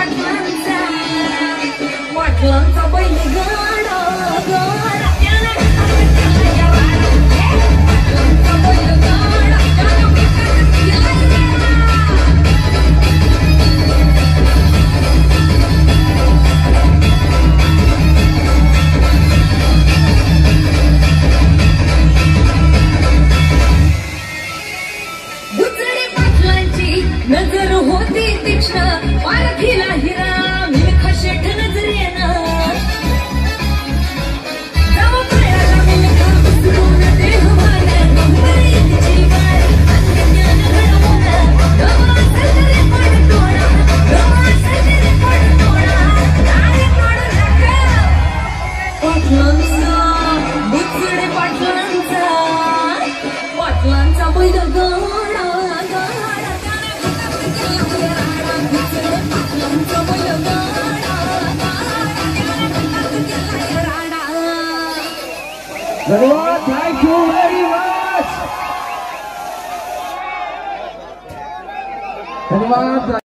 पाटलांचा पाटलांचा बैलगाडा गाडा त्याला पाटलांचा बैलगाडा नजर होती तीक्ष्ण पारखीला हिरा मिल्खा शेठ नजरेना जवा पायाला मिल्खा उचलून देहवाला नंबरी जीवार अन्यज्ञान घडवला गवा सजरे पडतोडा नाळे काढू नका पाटलांचा बुचडे पाटलांचा बैलगाडा धन्यवाद, थैंक यू वेरी मच। धन्यवाद।